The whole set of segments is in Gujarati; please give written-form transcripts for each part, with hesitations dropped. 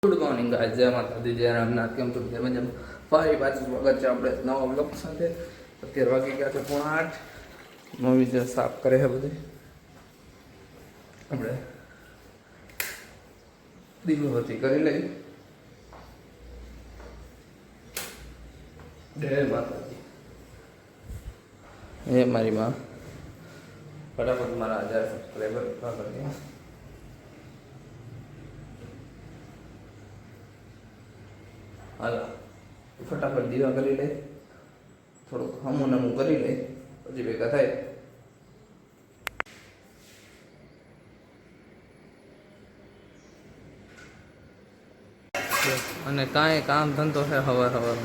ગુડ મોર્નિંગ ગાઈસ, જય માતાજી, જય રામનાથ. કેમ છો? મજામાં? ફરી પાછું સ્વાગત છે આપણે નવા બ્લોગ સાથે. અત્યારે વાગી ગયા છે 8:30. મમ્મી જે સાફ કરે છે બધું. આપણે દીવાબત્તી કરી લઈ. જય માતાજી. એ મારી માં ફટાફટ મારા 1000 સબસ્ક્રાઈબર પૂરા કરી દે. હાલો, ફટાફટ દીવા કરી લે, થોડુંક હમું નમું કરી લે, પછી ભેગા થાય. અને કાંઈ કામ ધંધો છે હવારમાં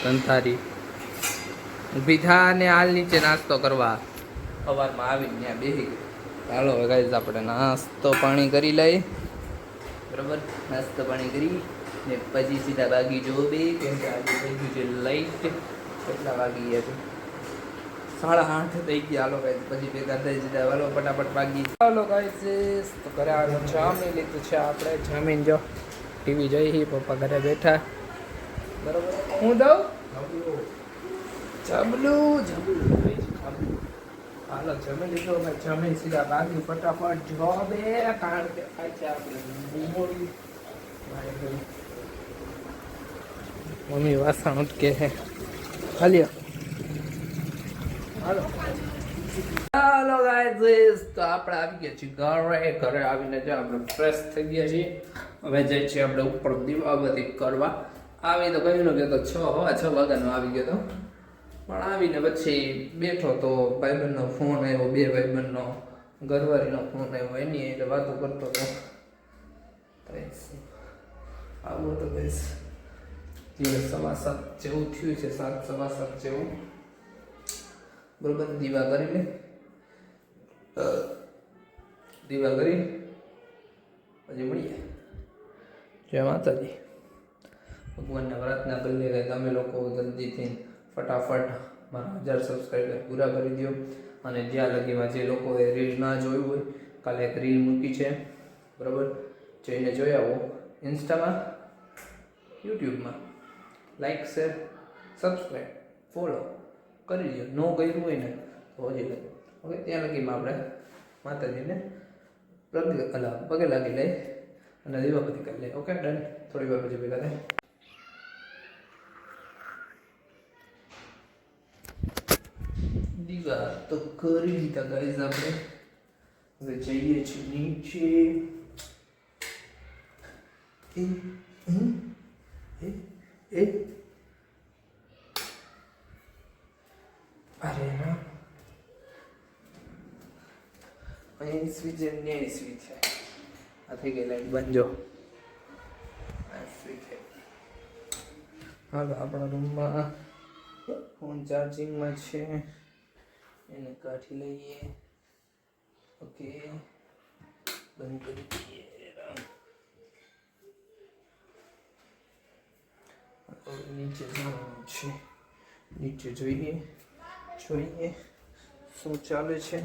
ધંધારી ઊભી થા ને હાલ નીચે નાસ્તો કરવા. સવારમાં આવીને ત્યાં બેસી ગઈ. ચાલો હવે ગાઈસ આપણે નાસ્તો પાણી કરી લઈએ. બરાબર, નાસ્તો પાણી કરી ને પછી સીધા વાગી જોબે. કેમ કે આજે થઈ ગયું છે લાઈટ. કેટલા વાગી ગયા છે? 8:30 થઈ ગયા. હાલો ગાઈસ, પછી ભેગા થઈ સીધા વાલો ફટાફટ વાગી. હાલો ગાઈસ, તો ઘરે આવ્યો જામીન લીધું છે આપણે. જામીન જો ટીવી જોઈ, પપ્પા ઘરે બેઠા. બરાબર, હું દઉં જબલું. હાલો જમી લીધો ભાઈ. જમીન સીધા વાગી ફટાફટ જોબે. કારણ કે આજે આપણે મમ્મી વાસણ ઉટકે છે. હાલ્યો હાલો હાલો ગાઈસ, તો આપણે આવી ગયા છીએ ઘરે. ઘરે આવીને જો આપણે ફ્રેશ થઈ ગયા છીએ. હવે જઈએ છીએ આપણે ઉપર દીવાબત્તી કરવા. આવી તો કહ્યું ને કે તો 6 વાગ્યાનો આવી ગયો તો, પણ આવીને પછી બેઠો તો ભાઈબંધનો ફોન આવ્યો. બે ભાઈબંધનો, ઘરવાળીનો ફોન આવ્યો. એની એટલે વાતો કરતો હતો. આવું તો બસ 7:15 જેવું થયું છે. 7:15 જેવું. બરોબર, દીવા કરી લે. દીવા કરી પછી મળીએ. જય માતાજી. ભગવાનને પ્રાર્થના કરી લે કે તમે લોકો જલ્દીથી ફટાફટ મારા 1000 સબસ્ક્રાઈબર પૂરા કરી દો. અને જ્યાં લગીમાં જે લોકોએ રીલ ના જોયું હોય, કાલે એક રીલ મૂકી છે. બરાબર, જઈને જોઈ આવો. ઇન્સ્ટામાં, યુટ્યુબમાં લાઈક, શેર, સબસ્ક્રાઈબ, ફોલો કરી દો. ન કર્યું હોય ને તો હજી લગે. ઓકે, ત્યાં લગીમાં આપણે માતાજીને પગે લાગી લઈ અને દીવાબત્તી કરી લઈએ. Okay done. થોડી વાર પછી ભેગા થાય. દીવા તો કરી દીધા ગાઈઝ આપણે. હવે જઈએ છીએ નીચે. અરે ના, અહીં સ્વિચ ને સ્વિચ છે. આ થઈ ગઈ લાઈટ બંધ. જો આ સ્વિચ છે. હાલો, આપણા રૂમમાં ફોન ચાર્જિંગમાં છે, એને કાઢી લઈએ. ઓકે, બંધ કરી દઈએ. નીચે જવાનું છે. નીચે જોઈએ શું ચાલે છે,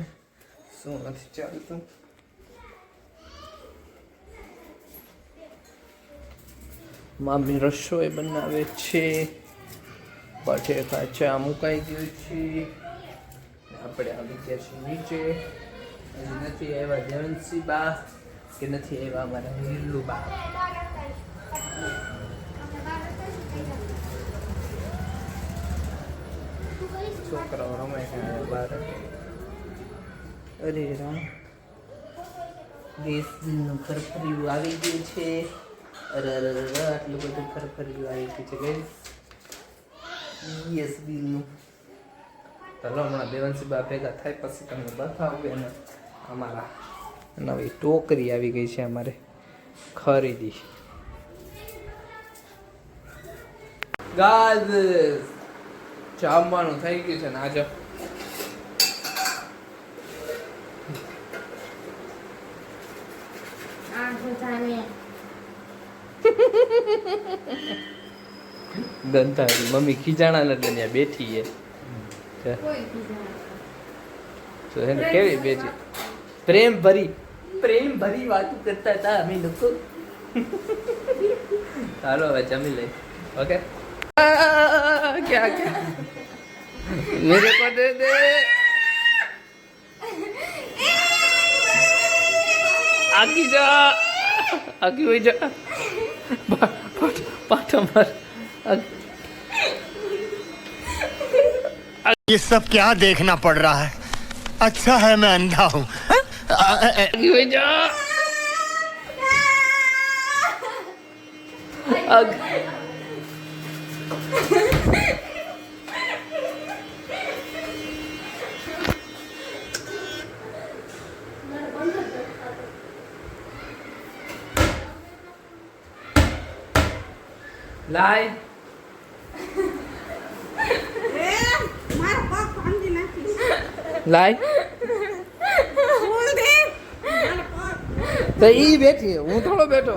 શું નથી ચાલતું. મમ્મી રસોઈ બનાવે છે. બટેકા ચા મુકાઈ ગયું છે. આપણે આવી ગયા છીએ નીચે. હજી નથી આવ્યા દેવનસી બા, કે નથી આવ્યા અમારા હીરલુ બા. છોકરાઓ રમે છે બહાર. અરે રામ, ગેસ બિલનું ખરખરિયું આવી ગયું છે. અરે આટલું બધું ખરખરિયું આવી ગયું છે ગેસ બિલનું. ચાલો હમણાં દેવનસી બા ભેગા થાય પછી તમને બતાવું. એને અમારા નવી ટોકરી આવી ગઈ છે અમારે ખરીદી. ગાઈસ, જમવાનું થઈ ગયું છે ને. આજે દંતારી મમ્મી ખીજાણા ને ત્યાં બેઠી છે. તો એને કેવી બેઠી પ્રેમ ભરી વાતો કરતા હતા અમે લોકો. ચાલો હવે જમી લઈ ओके क्या क्या मेरे को दे दे आगे जा आगे हुई जा पाठ मार ये सब क्या देखना पड़ रहा है अच्छा है मैं अंधा हूँ आगे हुई जा लाय लाय तो ई बैठी है हूँ थोड़ो बैठो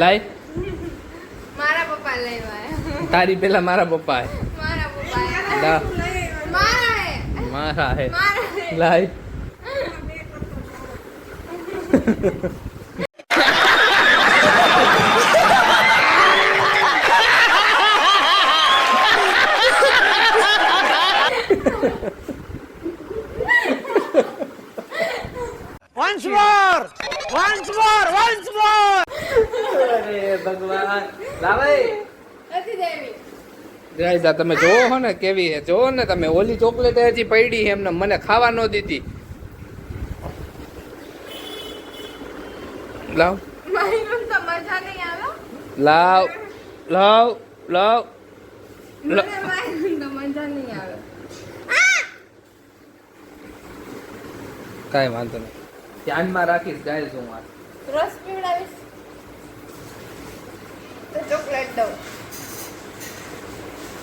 लाय મારા પપ્પા લેવા तारी पहला मारा पप्पा है મારા પપ્પા ला મારા હે मारा है મારા હે लाय once more अरे भगवान ला भाई નથી દેવી રાઈદા તમે જોવો હો ને કેવી હે જોવો ને તમે ઓલી ચોકલેટ હજી પડી એમને મને ખાવા ન દીધી લાવ મારી રૂમ તો મજા નહીં આવે લાવ લાવ લાવ મને મારી રૂમ તો મજા નહીં આવે કાંઈ વાંધો નહીં ધ્યાનમાં રાખીશ ગાય છું મારે રસ પીવડાવીશ તો ચોકલેટ દઉં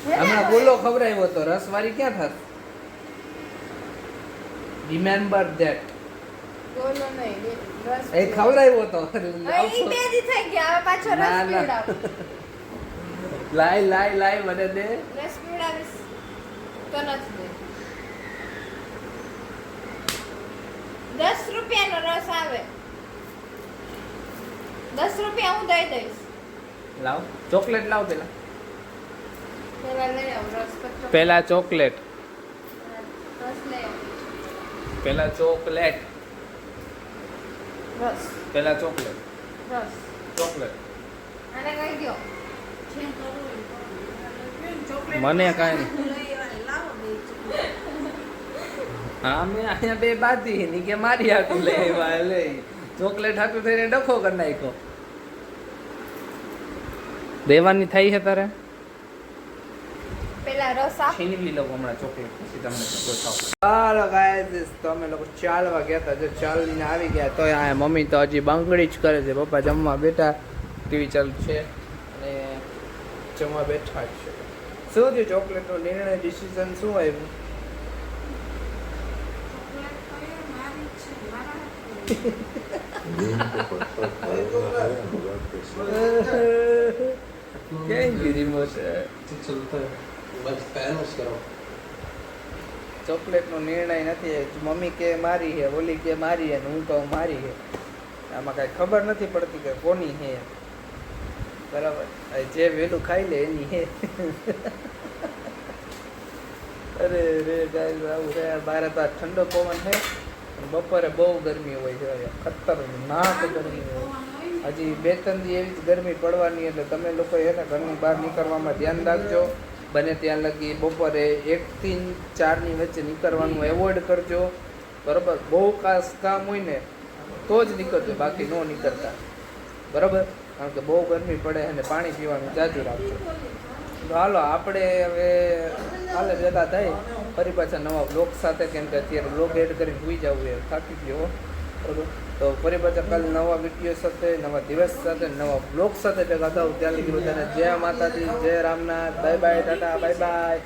હમણાં બોલો ખવડાવ્યો તો રસવાળી ક્યાં થાત રિમેમ્બર ધેટ બોલો નહીં રસ એ ખવડાવ્યો તો હવે ઈ બે દી થઈ ગયા હવે પાછો રસ ના, ના. પીવડાવ લાય લાય લાય મને દે રસ પીવડાવીશ તો નથી દે 10 રૂપિયાનો રસ આવે 10 રૂપિયા હું દઈ દઈશ લાવ ચોકલેટ લાવ પેલા પેલા લઈ આવ રસ પછી પેલા ચોકલેટ રસ લઈ આવ પેલા ચોકલેટ રસ પેલા ચોકલેટ રસ ચોકલેટ આને કહી દો મને કાંઈ હા મેં અહીંયા બે બાધી ની કે મારી હાટું લઈ આવ્યા લે ચોકલેટ હાટું થઈને ડખો કરી નાખ્યો દેવાની થઈ છે તારે પેલા રસ આપ છીનવી લો હમણાં ચોકલેટ પછી તમને ગોઠાવ ચાલો ગાઈસ તો અમે લોકો ચાલવા ગયા હતા જો ચાલીને આવી ગયા તો આ મમ્મી તો હજી બંગડી જ કરે છે પપ્પા જમવા બેઠા ટીવી ચાલુ છે અને જમવા બેઠા જ છે શું થયું ચોકલેટનો નિર્ણય ડિસિઝન શું આવ્યું ક્યાં ગઈ રિમોટ ચોકલેટનો નિર્ણય નથી મમ્મી કે મારી હે ઓલી કે મારી હે ને હું કહું મારી હે આમાં કાંઈ ખબર નથી પડતી કે કોની હે બરાબર જે વહેલું ખાઈ લે એની હે અરે રે ગાઈસ આવું છે બહાર તો આ ઠંડો પવન છે બપોરે બહુ ગરમી હોય છે ખતરનાક ગરમી હોય હજી 2-3 દી એવી જ ગરમી પડવાની એટલે તમે લોકો એને ઘરની બહાર નીકળવામાં ધ્યાન રાખજો બને ત્યાં લગી બપોરે 1 થી 4 ની વચ્ચે નીકળવાનું એવોઇડ કરજો બરાબર બહુ ખાસ કામ હોય ને તો જ નીકળજો બાકી ન નીકળતા બરાબર કારણ કે બહુ ગરમી પડે અને પાણી પીવાનું જાજુ રાખજો તો હાલો આપણે હવે કાલે ભેગા થાય ફરી પાછા નવા બ્લોગ સાથે કેમ કે અત્યારે બ્લોગ એડ કરીને ભૂઈ જવું એ થાકી ગયો બરાબર તો ફરી પાછા કાલે નવા વિડીયો સાથે નવા દિવસ સાથે નવા બ્લોગ સાથે ભેગા થાવ ત્યાં લગી બધાને જય માતાજી જય Ramnath bye bye Tata bye bye